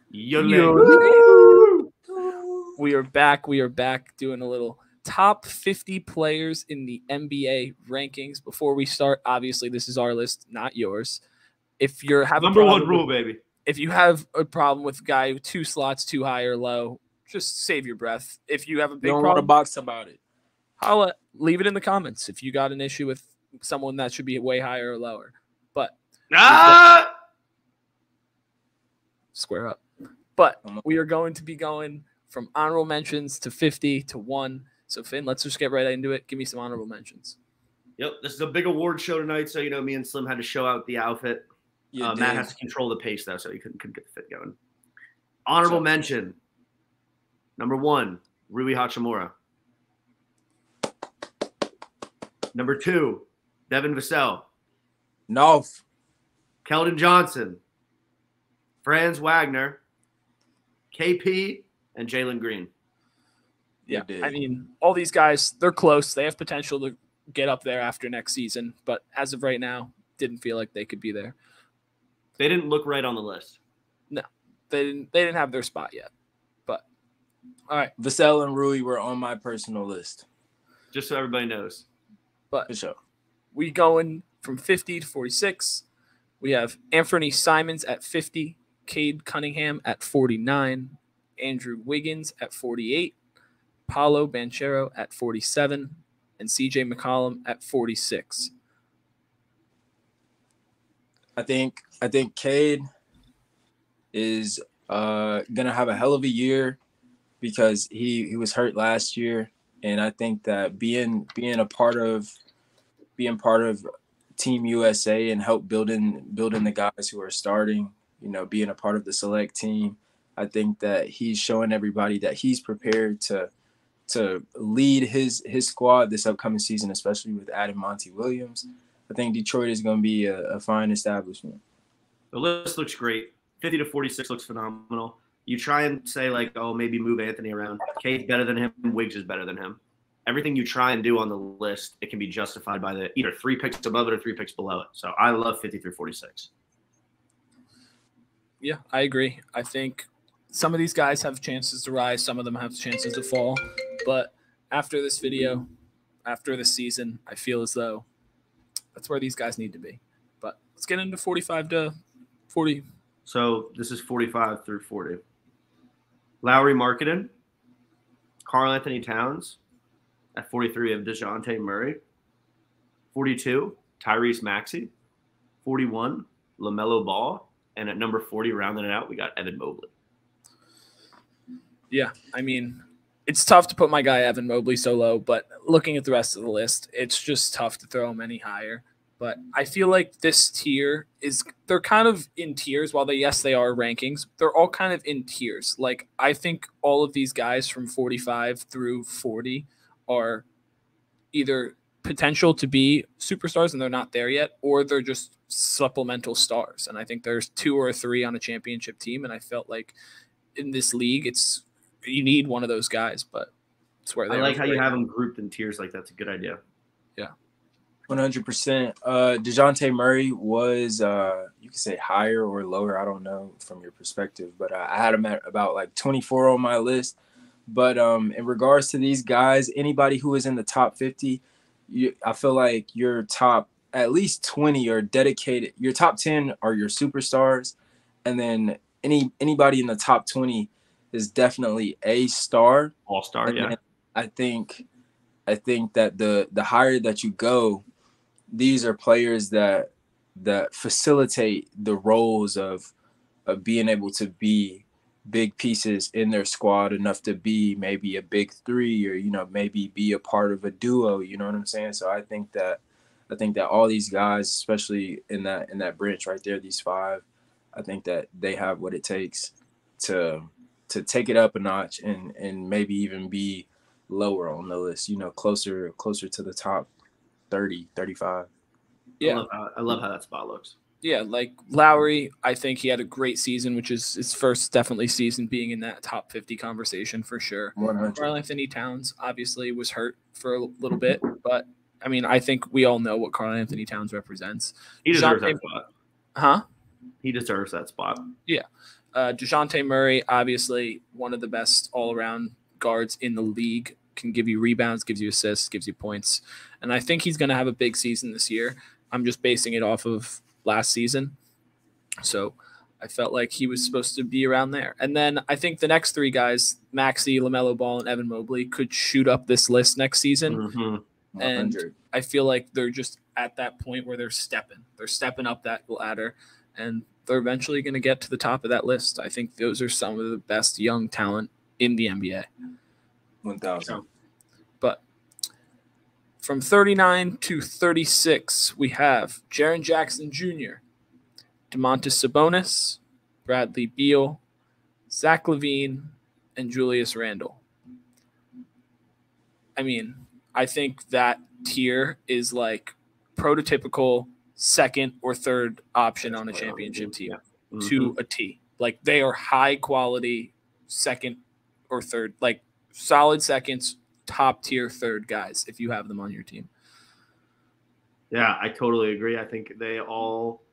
Yo. We are back. We are back doing a little top 50 players in the NBA rankings. Before we start, obviously, this is our list, not yours. If you're having Number one rule, baby. If you have a problem with a guy 2 slots too high or low, just save your breath. If you have a big don't problem, want to box about it. Leave it in the comments if you got an issue with someone that should be way higher or lower. But square up. But we are going to be going from honorable mentions to 50 to 1. So, Finn, let's just get right into it. Give me some honorable mentions. Yep, this is a big award show tonight, so me and Slim had to show out the outfit. Matt has to control the pace, though, so he couldn't get the fit going. Honorable mention. Number 1, Rui Hachimura. Number 2, Devin Vassell. No. Keldon Johnson. Franz Wagner. KP, and Jalen Green. Yeah, I mean, all these guys, they're close. They have potential to get up there after next season, but as of right now, didn't feel like they could be there. They didn't look right on the list. No, they didn't have their spot yet. But all right, Vassell and Rui were on my personal list, just so everybody knows. But for sure, we going from 50 to 46. We have Anthony Simons at 50. Cade Cunningham at 49, Andrew Wiggins at 48, Paolo Banchero at 47, and CJ McCollum at 46. I think Cade is gonna have a hell of a year because he was hurt last year, and I think that being a part of Team USA and help building the guys who are starting. Being a part of the select team, I think that he's showing everybody that he's prepared to lead his squad this upcoming season, especially with adding Monty Williams. I think Detroit is going to be a fine establishment. The list looks great. 50 to 46 looks phenomenal. You try and say, maybe move Anthony around. Cade's better than him. Wiggs is better than him. Everything you try and do on the list, it can be justified by the either 3 picks above it or 3 picks below it. So I love 50 through 46. Yeah, I agree. I think some of these guys have chances to rise. Some of them have chances to fall. But after this video, after this season, I feel as though that's where these guys need to be. But let's get into 45 to 40. So this is 45 through 40. Lauri Markkanen, Karl Anthony Towns. At 43 of DeJounte Murray. 42, Tyrese Maxey. 41, LaMelo Ball. And at number 40, rounding it out, we got Evan Mobley. Yeah, I mean, it's tough to put my guy Evan Mobley so low, but looking at the rest of the list, it's just tough to throw him any higher. But I feel like this tier they're kind of in tiers. While they are rankings, they're all kind of in tiers. Like, I think all of these guys from 45 through 40 are either potential to be superstars and they're not there yet, or they're just supplemental stars. And I think there's 2 or 3 on a championship team. And I felt like in this league, you need one of those guys, but it's where they I like how you have them grouped in tiers. Like, that's a good idea. Yeah. 100%. DeJounte Murray was, you could say higher or lower. I don't know from your perspective, but I had him at about 24 on my list. But in regards to these guys, anybody who is in the top 50, I feel like your top at least 20 are dedicated. Your top 10 are your superstars, and then anybody in the top 20 is definitely a star. All-star, yeah. I think that the higher that you go, these are players that facilitate the roles of being able to be big pieces in their squad, enough to be maybe a big 3 or maybe be a part of a duo. You know what I'm saying? So I think that all these guys, especially in that branch right there, these 5, I think that they have what it takes to take it up a notch and maybe even be lower on the list. Closer to the top 30, 35. Yeah, I love how that spot looks. Yeah, like Lowry, I think he had a great season, which is his first definitely season being in that top 50 conversation for sure. 100. Karl Anthony Towns obviously was hurt for a little bit, but I mean, I think we all know what Karl Anthony Towns represents. He deserves that spot. Huh? He deserves that spot. Yeah. DeJounte Murray, obviously one of the best all-around guards in the league, can give you rebounds, gives you assists, gives you points. And I think he's going to have a big season this year. I'm just basing it off of last season. So I felt like he was supposed to be around there. And then I think the next three guys, Maxey, LaMelo Ball, and Evan Mobley, could shoot up this list next season. Mm-hmm. And I feel like they're just at that point where they're stepping up that ladder, and they're eventually going to get to the top of that list. I think those are some of the best young talent in the NBA. 1,000. But from 39 to 36, we have Jaren Jackson Jr., Domantas Sabonis, Bradley Beal, Zach LaVine, and Julius Randle. I mean, I think that tier is like prototypical second or third option on a championship team to a T. Like, they are high quality second or third, like solid seconds, top tier third guys if you have them on your team. Yeah, I totally agree. I think they all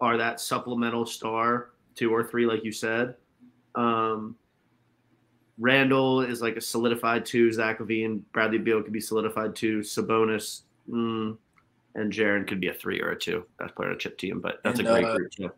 are that supplemental star, 2 or 3, like you said. Randall is like a solidified 2. Zach LaVine, Bradley Beal could be solidified 2. Sabonis, and Jaren could be a 3 or a 2. That's part of a chip team, but that's a great group too.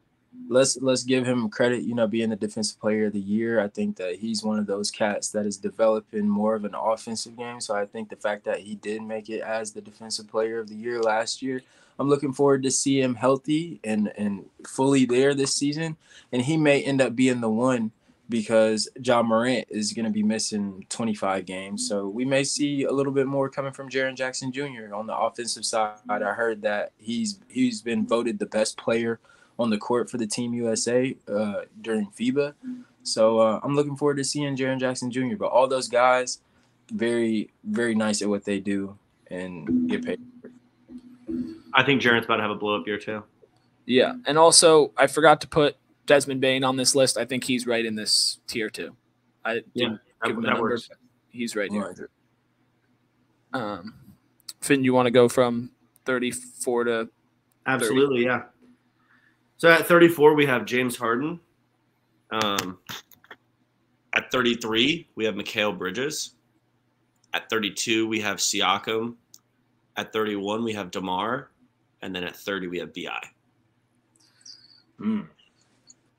Let's give him credit, being the defensive player of the year. I think that he's one of those cats that is developing more of an offensive game. So I think the fact that he did make it as the defensive player of the year last year, I'm looking forward to see him healthy and fully there this season. And he may end up being the one, because Ja Morant is going to be missing 25 games. So we may see a little bit more coming from Jaren Jackson Jr. on the offensive side. I heard that he's been voted the best player on the court for the Team USA during FIBA. So I'm looking forward to seeing Jaren Jackson Jr. But all those guys, very, very nice at what they do and get paid. I think Jaren's about to have a blow-up year too. Yeah, and also I forgot to put Desmond Bane on this list. I think he's right in this tier too. I didn't give him a number. Works. He's right here. Finn, you want to go from 34 to Absolutely, 30? Yeah. So at 34, we have James Harden. At 33, we have Mikal Bridges. At 32, we have Siakam. At 31, we have DeMar. And then at 30, we have B.I.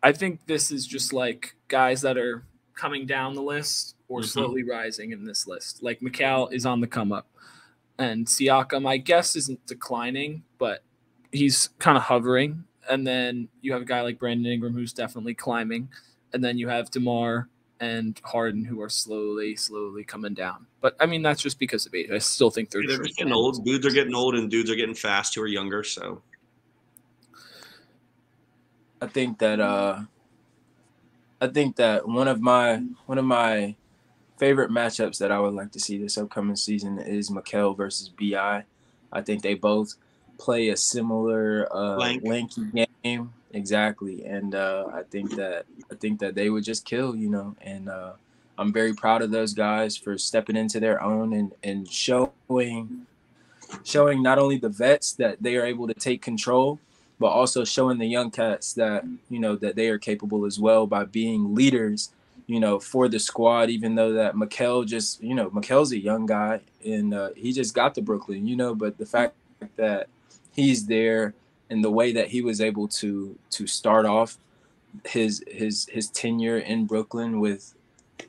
I think this is just like guys that are coming down the list or slowly rising in this list. Like Mikal is on the come up. And Siakam, I guess, isn't declining, but he's kind of hovering. And then you have a guy like Brandon Ingram who's definitely climbing. And then you have DeMar and Harden who are slowly coming down. But, I mean, that's just because of age. I still think they're just getting old. Dudes are getting old and dudes are getting fast who are younger. So I think that one of my favorite matchups that I would like to see this upcoming season is Mikal versus B.I. I think they both play a similar lanky game. Exactly. And I think that they would just kill, and I'm very proud of those guys for stepping into their own and showing not only the vets that they are able to take control, but also showing the young cats that, that they are capable as well by being leaders, for the squad, even though that Mikal just, Mikal's a young guy and he just got to Brooklyn, but the fact that he's there and the way that he was able to start off his tenure in Brooklyn with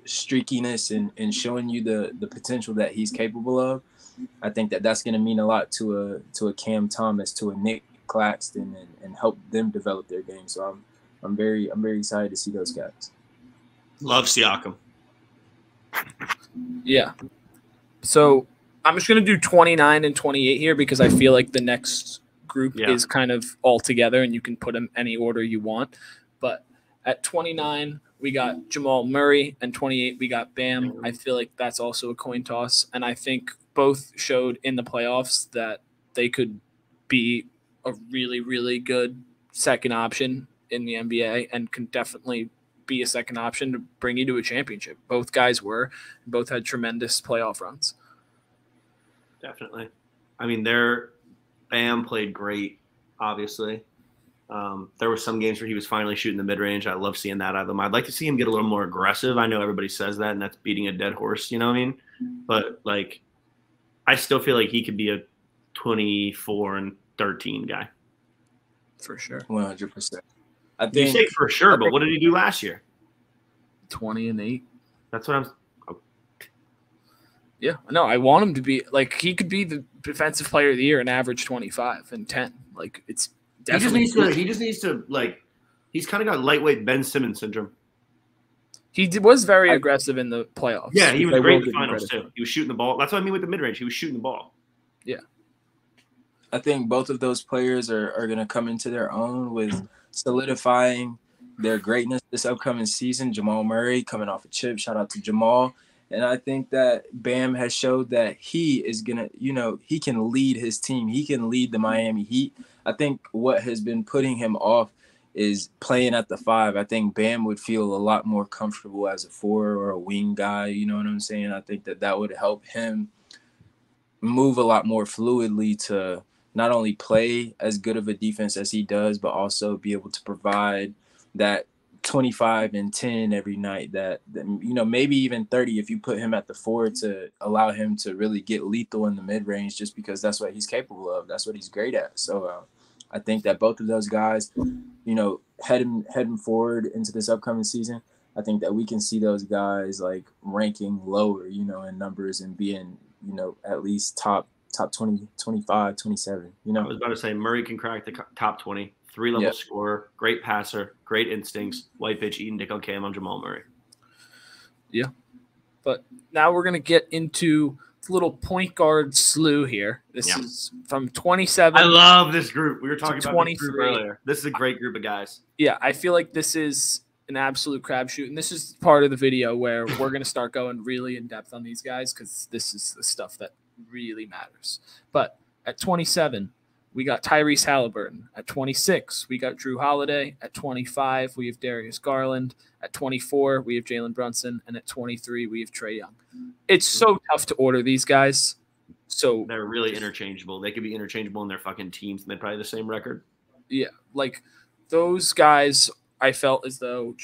streakiness and showing you the potential that he's capable of, I think that that's going to mean a lot to a Cam Thomas, to a Nick Claxton, and help them develop their game. So I'm very excited to see those guys. Love Siakam. Yeah. So I'm just going to do 29 and 28 here because I feel like the next group is kind of all together and you can put them any order you want. But at 29, we got Jamal Murray, and 28, we got Bam. I feel like that's also a coin toss. And I think both showed in the playoffs that they could be a really, really good second option in the NBA and can definitely be a second option to bring you to a championship. Both guys were. Both had tremendous playoff runs. Definitely. I mean, Bam played great, obviously. There were some games where he was finally shooting the mid-range. I love seeing that out of him. I'd like to see him get a little more aggressive. I know everybody says that, and that's beating a dead horse. You know what I mean? But like, I still feel like he could be a 24 and 13 guy. For sure. 100%. I You think say for sure, but what did he do last year? 20 and 8. That's what I'm. Yeah, no, I want him to be like he could be the defensive player of the year and average 25 and 10. Like it's definitely He just needs to like. He's kind of got lightweight Ben Simmons syndrome. was very aggressive in the playoffs. Yeah, he was I great will in the give him finals credit. too. He was shooting the ball. That's what I mean with the mid range. He was shooting the ball. Yeah. I think both of those players are going to come into their own with solidifying their greatness this upcoming season. Jamal Murray coming off a chip. Shout out to Jamal. And I think that Bam has showed that he is going to, he can lead his team. He can lead the Miami Heat. I think what has been putting him off is playing at the 5. I think Bam would feel a lot more comfortable as a 4 or a wing guy. You know what I'm saying? I think that would help him move a lot more fluidly to not only play as good of a defense as he does, but also be able to provide that 25 and 10 every night that maybe even 30 if you put him at the 4 to allow him to really get lethal in the mid-range, just because that's what he's capable of. That's what he's great at. So I think that both of those guys, heading forward into this upcoming season, I think that we can see those guys like ranking lower, in numbers and being, at least top 20, 25, 27, I was about to say Murray can crack the top 20. 3-level scorer, great passer, great instincts, white pitch, eating dick on Cam on Jamal Murray. Yeah. But now we're going to get into the little point guard slew here. This is from 27. I love this group. We were talking about this group 23. earlier. This is a great group of guys. Yeah, I feel like this is an absolute crapshoot. And this is part of the video where we're going to start going really in depth on these guys because this is the stuff that really matters. But at 27, we got Tyrese Halliburton. At 26, we got Drew Holiday. At 25, we have Darius Garland. At 24, we have Jalen Brunson. And at 23, we have Trae Young. It's so tough to order these guys. So they're really interchangeable. They could be interchangeable in their fucking teams, and they'd probably have the same record. Yeah, like those guys, I felt as though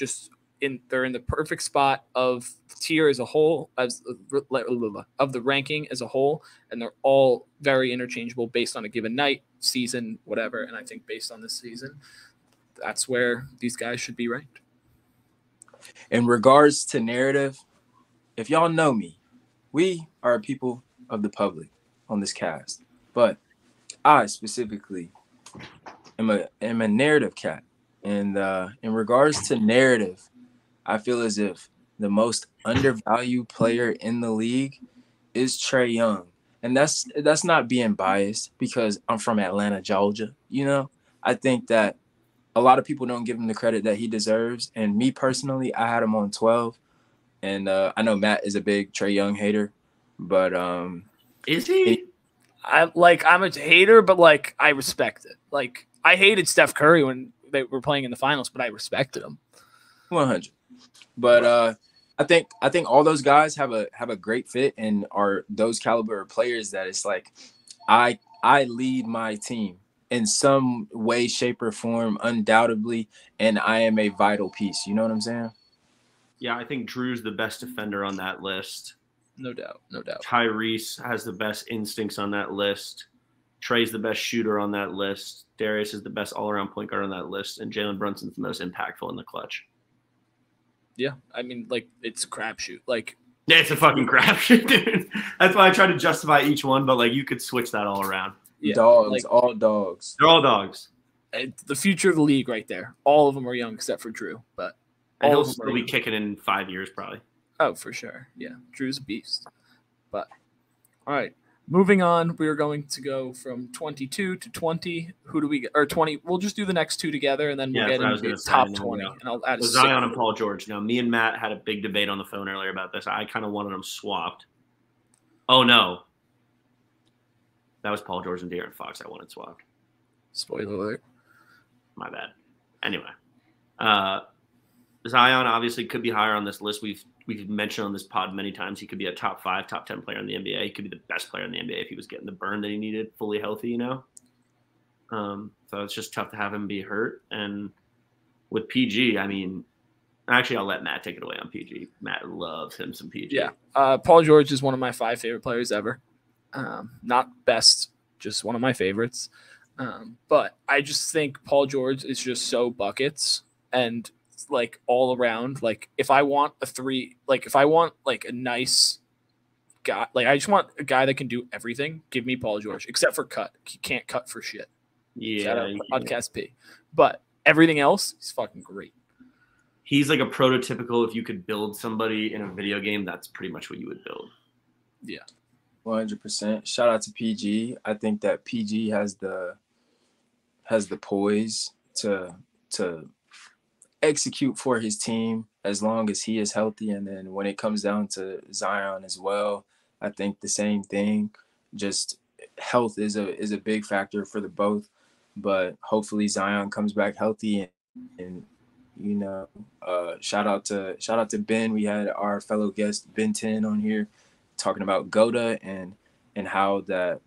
they're in the perfect spot of the tier as a whole, of the ranking as a whole, and they're all very interchangeable based on a given night, season, whatever. And I think based on this season, that's where these guys should be ranked. In regards to narrative, if y'all know me, we are people of the public on this cast, but I specifically am a narrative cat. And in regards to narrative, I feel as if the most undervalued player in the league is Trae Young. And that's not being biased because I'm from Atlanta, Georgia. I think that a lot of people don't give him the credit that he deserves. And me personally, I had him on 12. And I know Matt is a big Trae Young hater, but is he? I'm a hater, but I respect it. Like I hated Steph Curry when they were playing in the finals, but I respected him. 100. But I think all those guys have a great fit and are those caliber of players that it's like I lead my team in some way, shape, or form, undoubtedly, and I am a vital piece. You know what I'm saying? Yeah, I think Drew's the best defender on that list. No doubt. Tyrese has the best instincts on that list. Trey's the best shooter on that list. Darius is the best all-around point guard on that list, and Jalen Brunson's the most impactful in the clutch. Yeah, I mean, it's a crapshoot. Yeah, it's a fucking crapshoot, dude. That's why I try to justify each one, but you could switch that all around. Yeah, dogs, all dogs. They're all dogs. The future of the league, right there. All of them are young except for Drew, but and he'll still be kicking in 5 years, probably. Oh, for sure. Yeah, Drew's a beast. But all right, moving on. We are going to go from 22 to 20. Who do we get? Or 20? We'll just do the next two together, and then we'll get into the top 20. And I'll add Zion and Paul George. Now, me and Matt had a big debate on the phone earlier about this. I kind of wanted them swapped. Oh no, that was Paul George and De'Aaron Fox. I wanted swapped. Spoiler alert. My bad. Anyway, Zion obviously could be higher on this list. We've mentioned on this pod many times he could be a top 5, top 10 player in the NBA. He could be the best player in the NBA if he was getting the burn that he needed, fully healthy. So it's just tough to have him be hurt. And with PG, I mean, actually, I'll let Matt take it away on PG. Matt loves him some PG. Yeah. Paul George is one of my 5 favorite players ever. Not best, just one of my favorites. But I just think Paul George is just so buckets and like all around. Like if I want a nice guy, like I just want a guy that can do everything. Give me Paul George, except for cut. He can't cut for shit. Yeah. Shout out Podcast P. But everything else, he's fucking great. He's like a prototypical. If you could build somebody in a video game, that's pretty much what you would build. Yeah. 100%. Shout out to PG. I think that PG has the poise to execute for his team as long as he is healthy. And then when it comes down to Zion as well, I think the same thing. Just health is a big factor for the both. But hopefully Zion comes back healthy and you know, shout out to Ben. We had our fellow guest Ben 10 on here talking about GOTA and how that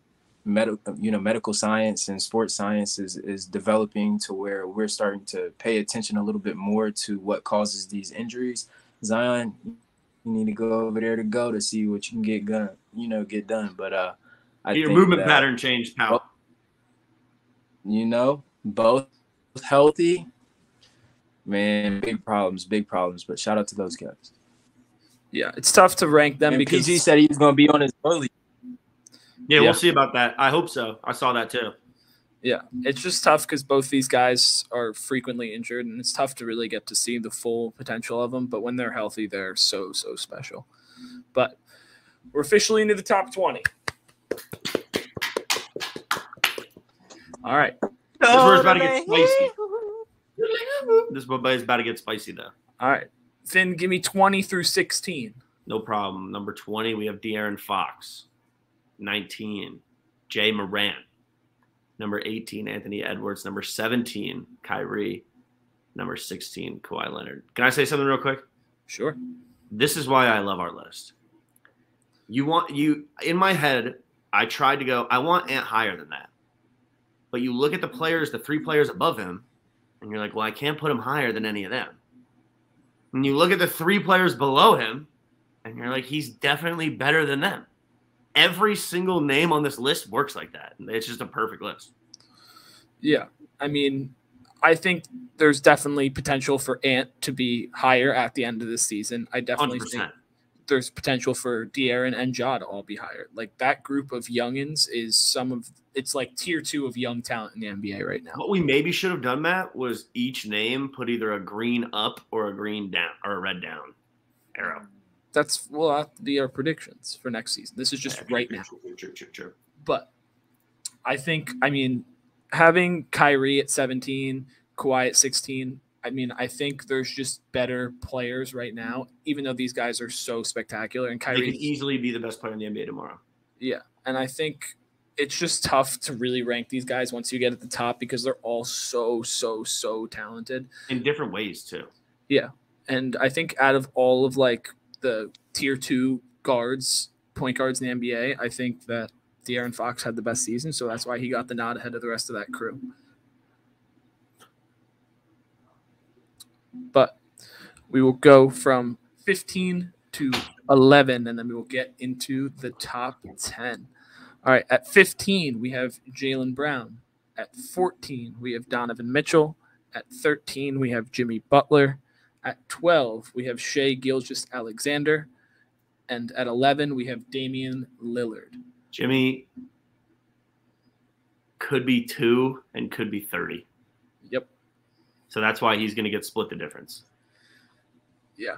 medical science and sports science is developing to where we're starting to pay attention a little bit more to what causes these injuries. Zion, you need to go over there to go to see what you can get done. But I your think movement pattern changed, pal. Both healthy. Man, big problems. But shout out to those guys. Yeah, it's tough to rank them and because PG said he was going to be on his early. Yeah, we'll see about that. I hope so. I saw that too. Yeah, it's just tough because both these guys are frequently injured, and it's tough to really get to see the full potential of them. But when they're healthy, they're so special. But we're officially into the top 20. All right. This is where it's about to get spicy. This is about to get spicy, though. All right. Finn, give me 20 through 16. No problem. Number 20, we have De'Aaron Fox. 19, Jay Morant. Number 18, Anthony Edwards. Number 17, Kyrie. Number 16, Kawhi Leonard. Can I say something real quick? Sure. This is why I love our list. In my head, I tried to go, I want Ant higher than that. But you look at the 3 players above him, and you're like, well, I can't put him higher than any of them. And you look at the 3 players below him, and you're like, he's definitely better than them. Every single name on this list works like that. It's just a perfect list. Yeah. I mean, I think there's definitely potential for Ant to be higher at the end of this season. I definitely 100%. think there's potential for De'Aaron and Ja to all be higher. Like that group of youngins is it's like tier 2 of young talent in the NBA right now. What we maybe should have done, Matt, was each name put either a green up or a green down or a red down arrow. Will have to be our predictions for next season. This is just right now. True. But I think, having Kyrie at 17, Kawhi at 16, I think there's just better players right now, even though these guys are so spectacular. And Kyrie could easily be the best player in the NBA tomorrow. Yeah, and I think it's just tough to really rank these guys once you get at the top because they're all so talented. In different ways, too. Yeah, and I think out of all of, the tier 2 point guards in the NBA, I think that De'Aaron Fox had the best season, so that's why he got the nod ahead of the rest of that crew. But we will go from 15 to 11, and then we will get into the top 10. All right, at 15, we have Jaylen Brown. At 14, we have Donovan Mitchell. At 13, we have Jimmy Butler. At 12, we have Shai Gilgeous-Alexander. And at 11, we have Damian Lillard. Jimmy could be 2 and could be 30. Yep. So that's why he's going to get split the difference. Yeah.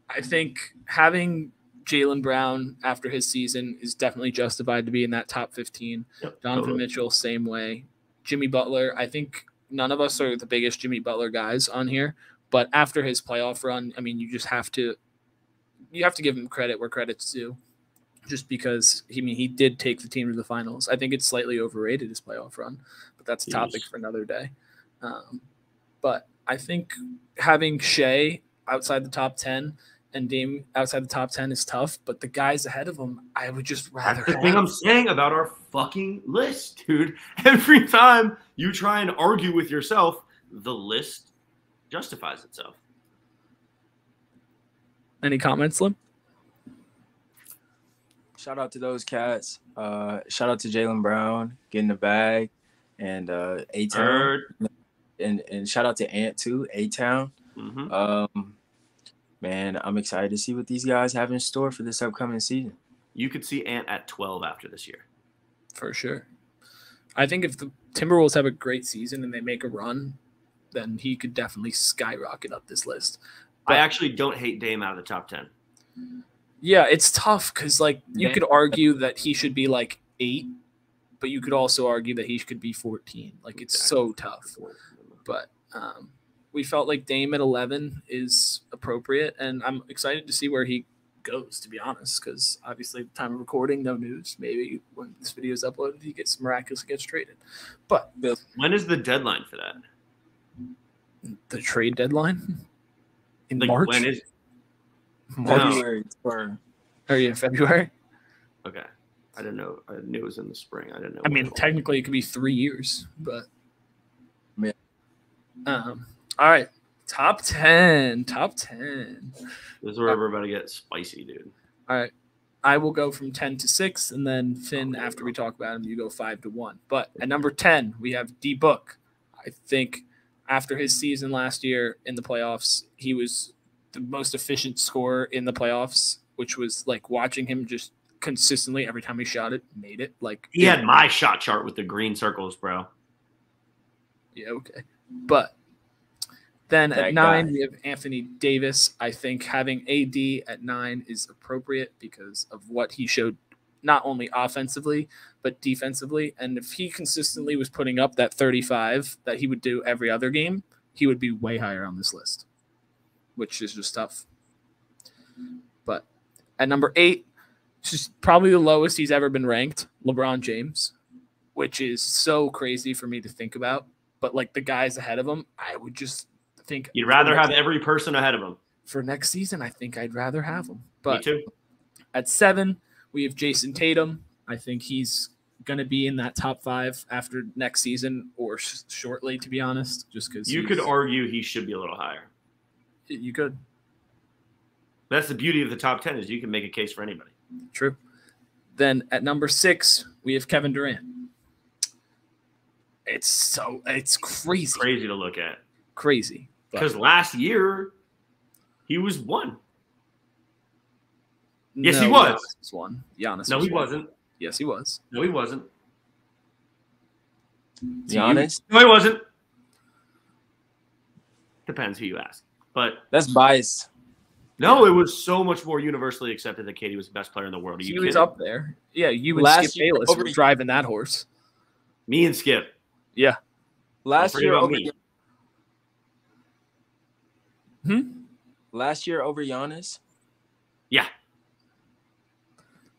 I think having Jaylen Brown after his season is definitely justified to be in that top 15. Yep, Donovan Mitchell, same way. Jimmy Butler, I think none of us are the biggest Jimmy Butler guys on here, but after his playoff run, you just have to give him credit where credit's due. Just because he did take the team to the finals. I think it's slightly overrated, his playoff run, but that's a topic for another day. But I think having Shai outside the top 10 and Dame outside the top 10 is tough, but the guys ahead of him, I would just rather That's the thing I'm saying about our fucking list, dude. Every time you try and argue with yourself, the list justifies itself. Any comments, Slim? Shout out to those cats. Shout out to Jaylen Brown getting the bag, and A-Town, and shout out to Ant too, A-Town. Mm-hmm. Man, I'm excited to see what these guys have in store for this upcoming season. You could see Ant at 12 after this year. For sure. I think if the Timberwolves have a great season and they make a run, then he could definitely skyrocket up this list. But I actually don't hate Dame out of the top 10. yeah, it's tough because, like, you could argue that he should be, like, 8, but you could also argue that he could be 14. Like, it's so tough. But we felt like Dame at 11 is appropriate, and I'm excited to see where he goes, to be honest, because obviously at the time of recording, no news. Maybe when this video is uploaded, he miraculously gets traded. But when is the deadline for that? The trade deadline? In Like, March? when is February. Or yeah, February? Okay. I didn't know. I knew it was in the spring. I didn't know. I mean, technically it could be 3 years, but Yeah. All right. Top 10. This is where everybody gets spicy, dude. All right. I will go from 10 to 6, and then Finn, after we talk about him, you go 5 to 1. But at number 10, we have D Book. I think after his season last year in the playoffs, he was the most efficient scorer in the playoffs, which was like watching him just consistently every time he shot it, made it. Like He had my shot chart with the green circles, bro. Yeah, okay. But then That at 9, guy. we have Anthony Davis. I think having AD at 9 is appropriate because of what he showed, not only offensively, but defensively. And if he consistently was putting up that 35 that he would do every other game, he would be way higher on this list, which is just tough. But at number 8, it's just probably the lowest he's ever been ranked, LeBron James, which is so crazy for me to think about. But like the guys ahead of him, I would just think You'd rather have every person ahead of him. for next season. I think I'd rather have him. Me But too. at 7, we have Jason Tatum. I think he's going to be in that top 5 after next season or shortly, to be honest, just because You could argue he should be a little higher. You could. That's the beauty of the top 10 is you can make a case for anybody. True. Then at number 6, we have Kevin Durant. It's crazy. Crazy to look at. Crazy. But Because last year, he was 1. Yes, he was. Giannis was 1. Giannis No, was he 1. wasn't. Yes, he was. No, he wasn't. Giannis? No, he wasn't. Depends who you ask. But That's biased. no, it was so much more universally accepted that Katie was the best player in the world. Are you He was kidding? up there. Yeah, you and Last Skip year Bayless over- were driving that horse. Me and Skip. Yeah. Last Forget year about over me. Last year over Giannis. Yeah.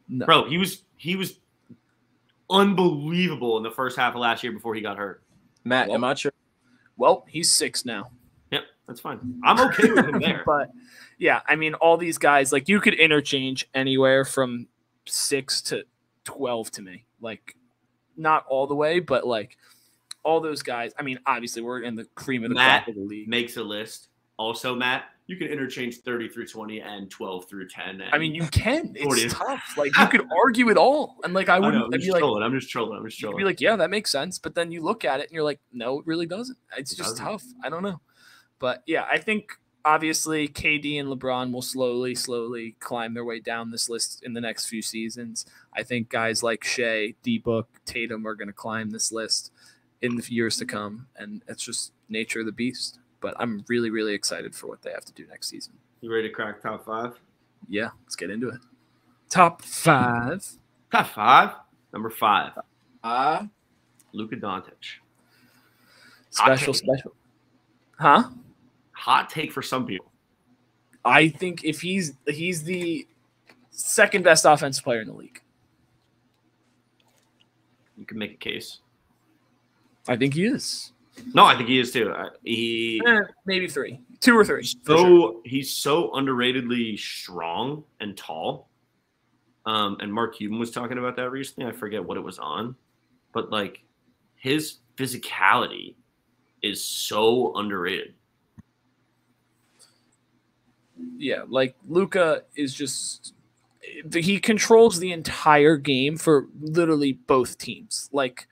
No. Bro, he was unbelievable in the first half of last year before he got hurt. Matt, Well- am I true? Well, he's 6 now. Yep, that's fine. I'm okay with him there. But yeah, I mean, all these guys, like you could interchange anywhere from 6 to 12 to me. Like, not all the way, but like all those guys. I mean, obviously, we're in the cream of the Matt crop of the league. makes a list. Also, Matt, you can interchange 30 through 20 and 12 through 10. And I mean, you can. It's 40. tough. Like, you could argue it all. And like, I I know, wouldn't I'm I'd just be like, trolling. I'm just trolling. you'd be like, yeah, that makes sense. But then you look at it and you're like, no, it really doesn't. It's It just doesn't. tough. I don't know. But yeah, I think obviously KD and LeBron will slowly climb their way down this list in the next few seasons. I think guys like Shea, D-Book, Tatum are going to climb this list in the years to come. And it's just nature of the beast. But I'm really, really excited for what they have to do next season. You ready to crack top 5? Yeah, let's get into it. Top 5. Top 5. Number 5. Ah, Luka Doncic. Special. Huh? Hot take for some people. I think if he's the second best offensive player in the league. You can make a case. I think he is. No, I think he is too. Maybe 3, 2 or 3. He's so underratedly strong and tall. And Mark Cuban was talking about that recently. I forget what it was on, but like his physicality is so underrated. Yeah, like Luka is just he controls the entire game for literally both teams. Like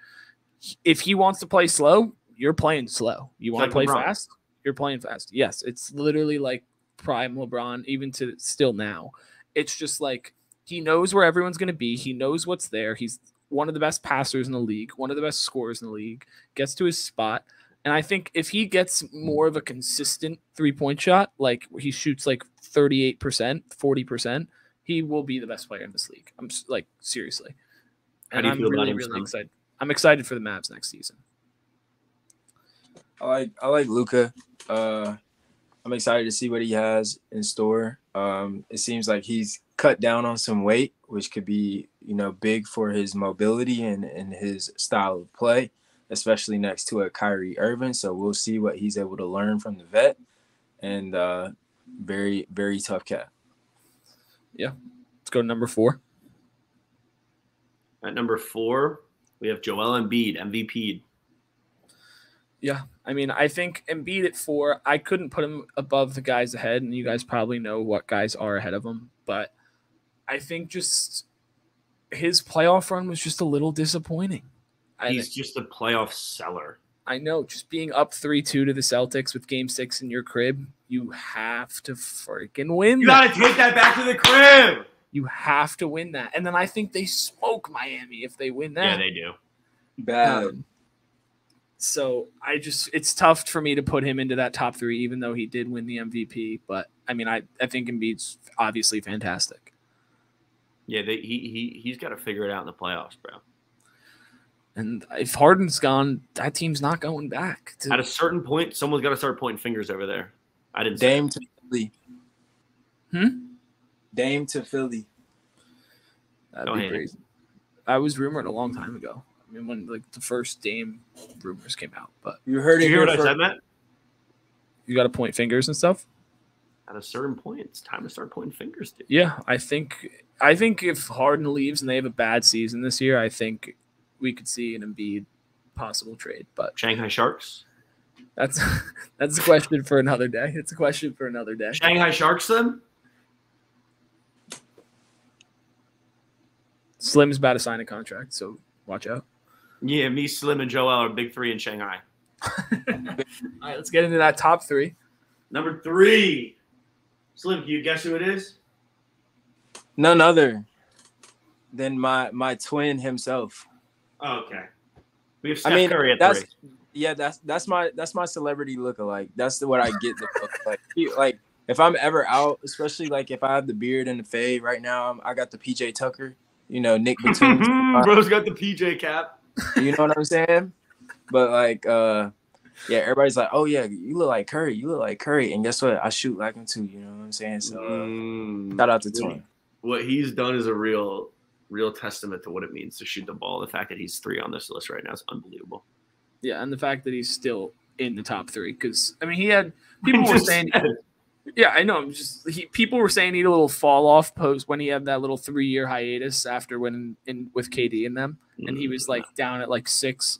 if he wants to play slow, you're playing slow. You want to play fast, you're playing fast. Yes, it's literally like prime LeBron, even to still now. It's just like he knows where everyone's going to be. He knows what's there. He's one of the best passers in the league, one of the best scorers in the league, gets to his spot. And I think if he gets more of a consistent 3-point shot, like he shoots like 38%, 40%, he will be the best player in this league. I'm like, seriously. And I'm really, really excited. I'm excited for the Mavs next season. I like Luka. I'm excited to see what he has in store. It seems like he's cut down on some weight, which could be, big for his mobility and his style of play, especially next to a Kyrie Irving. So we'll see what he's able to learn from the vet. And very, very tough cat. Yeah. Let's go to number 4. At number 4, we have Joel Embiid, MVP. Yeah, I mean, I think Embiid at 4, I couldn't put him above the guys ahead, and you guys probably know what guys are ahead of him, but I think just his playoff run was just a little disappointing. He's just a playoff seller. I know, just being up 3-2 to the Celtics with Game 6 in your crib, you have to freaking win. You got to take that back to the crib. You have to win that. And then I think they smoke Miami if they win that. Yeah, they do. Bad. So it's tough for me to put him into that top 3, even though he did win the MVP. But I mean, I think Embiid's obviously fantastic. Yeah, he's got to figure it out in the playoffs, bro. And if Harden's gone, that team's not going back. At a certain point, someone's got to start pointing fingers over there. I didn't. Dame to Philly. Dame to Philly. That'd be crazy. I was rumored a long time ago. I mean, when like the first Dame rumors came out, but you heard it. You hear what I said, Matt? You got to point fingers and stuff. At a certain point, it's time to start pointing fingers, dude. Yeah, I think if Harden leaves and they have a bad season this year, I think we could see an Embiid possible trade. But Shanghai Sharks. That's a question for another day. It's a question for another day. Shanghai Sharks, then. Slim's about to sign a contract, so watch out. Yeah, me, Slim, and Joel are big 3 in Shanghai. All right, let's get into that top 3. Number 3. Slim, can you guess who it is? None other than my twin himself. Oh, okay. We have Steph Curry at 3. Yeah, that's my celebrity lookalike. That's what I get the look like. If I'm ever out, especially like if I have the beard and the fade right now, I got the PJ Tucker, Nick Batum. Bro's got the PJ cap. You know what I'm saying? But like, yeah, everybody's like, oh yeah, you look like Curry. You look like Curry. And guess what? I shoot like him too. You know what I'm saying? So shout out to Twin. What he's done is a real testament to what it means to shoot the ball. The fact that he's 3 on this list right now is unbelievable. Yeah, and the fact that he's still in the top 3, because I mean, he had people were saying, yeah, I know. People were saying he had a little fall off post when he had that little 3-year hiatus after winning in with KD and them, and he was like down at like 6.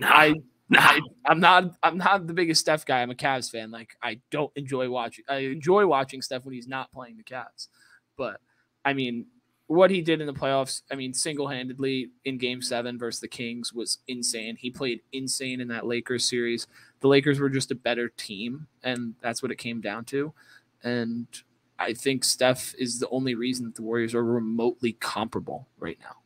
I'm not the biggest Steph guy. I'm a Cavs fan. Like I enjoy watching Steph when he's not playing the Cavs, but I mean, what he did in the playoffs, I mean, single-handedly in Game 7 versus the Kings was insane. He played insane in that Lakers series. The Lakers were just a better team, and that's what it came down to. And I think Steph is the only reason that the Warriors are remotely comparable right now.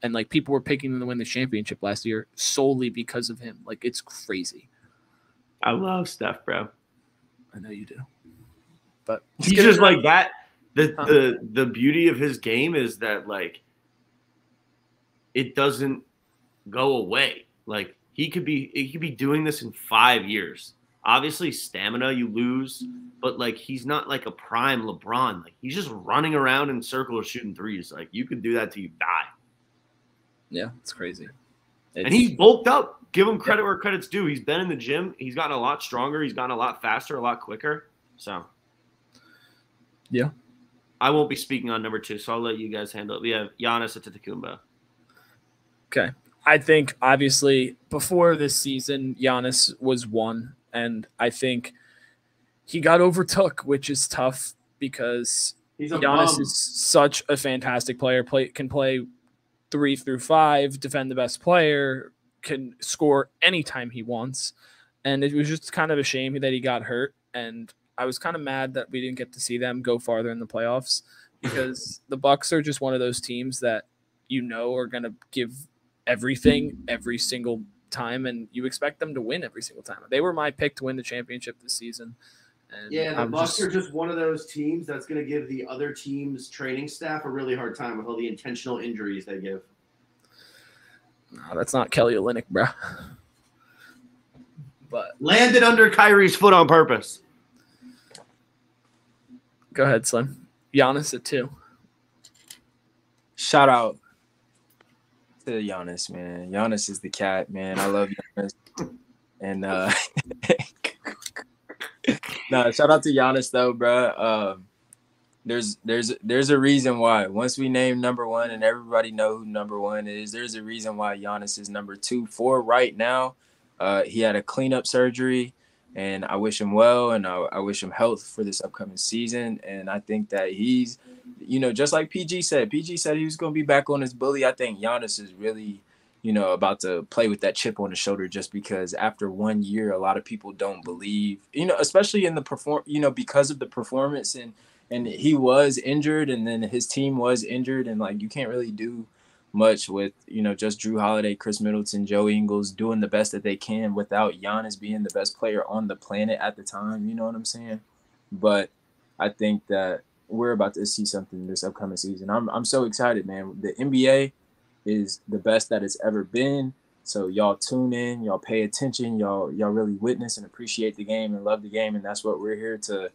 And, like, people were picking them to win the championship last year solely because of him. Like, it's crazy. I love Steph, bro. I know you do. But he's just like that. The beauty of his game is that, like, it doesn't go away. Like, he could be doing this in 5 years. Obviously, stamina you lose, but like he's not like a prime LeBron. Like he's just running around in circles shooting threes. Like you could do that till you die. Yeah, it's crazy. And he's bulked up. give him credit where credit's due. He's been in the gym. He's gotten a lot stronger. He's gotten a lot faster, a lot quicker. So, yeah. I won't be speaking on number 2, so I'll let you guys handle it. We have Giannis Antetokounmpo. Okay. I think, obviously, before this season, Giannis was 1, and I think he got overtook, which is tough because Giannis is such a fantastic player. Can play 3 through 5, defend the best player, can score anytime he wants. And it was just kind of a shame that he got hurt. And I was kind of mad that we didn't get to see them go farther in the playoffs because the Bucks are just one of those teams that are going to give everything every single time, and you expect them to win every single time. They were my pick to win the championship this season. And the Bucks are just one of those teams that's going to give the other team's training staff a really hard time with all the intentional injuries they give. No, that's not Kelly Olynyk, bro. But landed under Kyrie's foot on purpose. Go ahead, Slim. Giannis at 2. Shout out to Giannis, man. Giannis is the cat, man. I love Giannis. And no, shout out to Giannis though, bro. There's a reason why. Once we name number 1 and everybody know who number 1 is, there's a reason why Giannis is number 2 for right now. He had a cleanup surgery, and I wish him well, and I wish him health for this upcoming season. And I think that he's, just like PG said he was going to be back on his bully. I think Giannis is really, about to play with that chip on his shoulder just because after 1 year, a lot of people don't believe, especially in the because of the performance and he was injured and then his team was injured. And like, you can't really do much with, just Drew Holiday, Chris Middleton, Joe Ingles doing the best that they can without Giannis being the best player on the planet at the time. You know what I'm saying? But I think that we're about to see something this upcoming season. I'm so excited, man. The NBA is the best that it's ever been. So y'all tune in, y'all pay attention, y'all really witness and appreciate the game and love the game. And that's what we're here to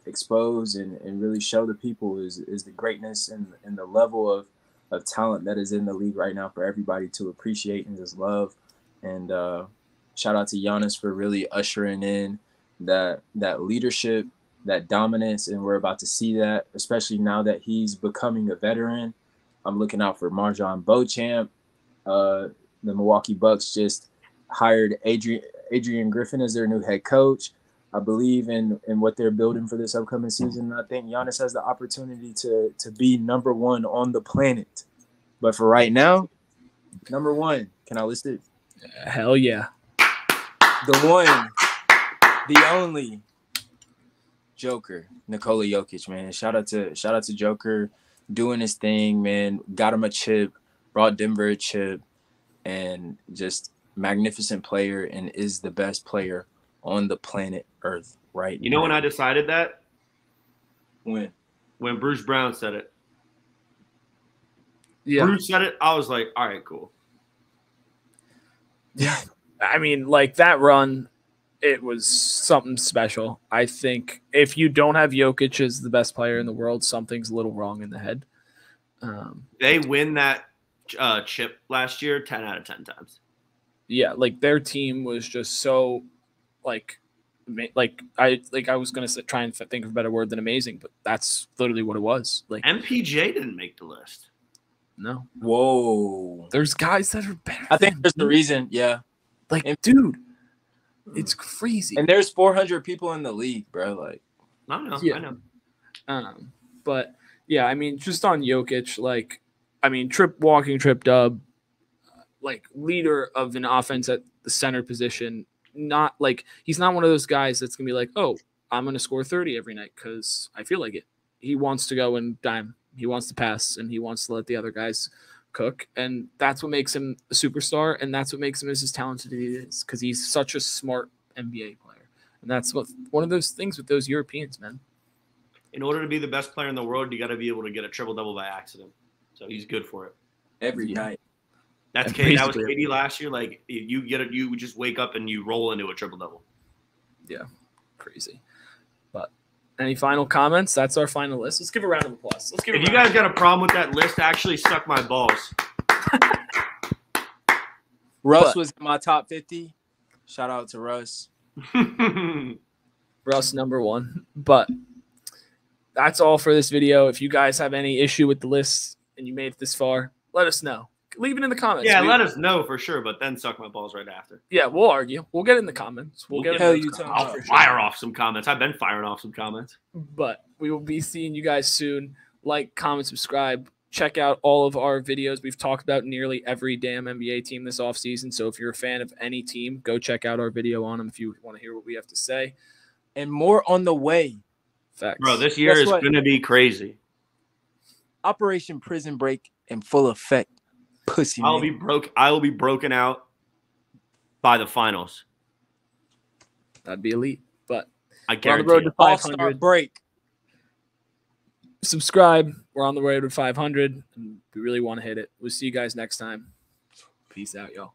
expose and really show the people is the greatness and the level of talent that is in the league right now for everybody to appreciate and just love. And shout out to Giannis for really ushering in that leadership, that dominance. And we're about to see that, especially now that he's becoming a veteran. I'm looking out for Marjon Beauchamp. The Milwaukee Bucks just hired Adrian Griffin as their new head coach. I believe in what they're building for this upcoming season. And I think Giannis has the opportunity to be number 1 on the planet. But for right now, number 1, can I list it? Hell yeah. The one, the only Joker, Nikola Jokic, man. Shout out to Joker doing his thing, man. Got him a chip, brought Denver a chip, and just magnificent player and is the best player on the planet Earth right now. You know when I decided that? When Bruce Brown said it. Yeah. Bruce said it, I was like, all right, cool. Yeah. I mean, like that run, it was something special. I think if you don't have Jokic as the best player in the world, something's a little wrong in the head. They win that chip last year 10 out of 10 times. Yeah, like their team was just so like I was gonna try and think of a better word than amazing, but that's literally what it was. Like MPJ didn't make the list. No. Whoa. There's guys that are better. I think there's the reason. Yeah. Like, dude, it's crazy. And there's 400 people in the league, bro. Like, I know. Yeah. I know. But yeah, I mean, just on Jokic, like, I mean, trip dub, like leader of an offense at the center position. Not like he's not one of those guys that's gonna be like, oh, I'm gonna score 30 every night because I feel like it. He wants to go and dime. He wants to pass, and he wants to let the other guys cook. And that's what makes him a superstar, and that's what makes him as talented as he is, because he's such a smart NBA player. And that's one of those things with those Europeans, man. In order to be the best player in the world, you got to be able to get a triple-double by accident. So he's good for it. Every night. That was KD last year. Like, you just wake up and you roll into a triple-double. Yeah, crazy. But any final comments? That's our final list. Let's give a round of applause. If you guys got a problem with that list, actually suck my balls. Russ was in my top 50. Shout out to Russ. Russ #1. But that's all for this video. If you guys have any issue with the list and you made it this far, let us know. Leave it in the comments. Yeah, let us know for sure, but then suck my balls right after. Yeah, we'll argue. We'll get it in the comments. I'll fire off some comments. I've been firing off some comments. But we will be seeing you guys soon. Like, comment, subscribe. Check out all of our videos. We've talked about nearly every damn NBA team this offseason. So if you're a fan of any team, go check out our video on them if you want to hear what we have to say. And more on the way. Facts. Bro, this year is going to be crazy. Operation Prison Break in full effect. Pussy. I will be broken out by the finals. That'd be elite. But I guarantee we're on the road to All-Star 500. break. Subscribe. We're on the road to 500. And we really want to hit it. We'll see you guys next time. Peace out, y'all.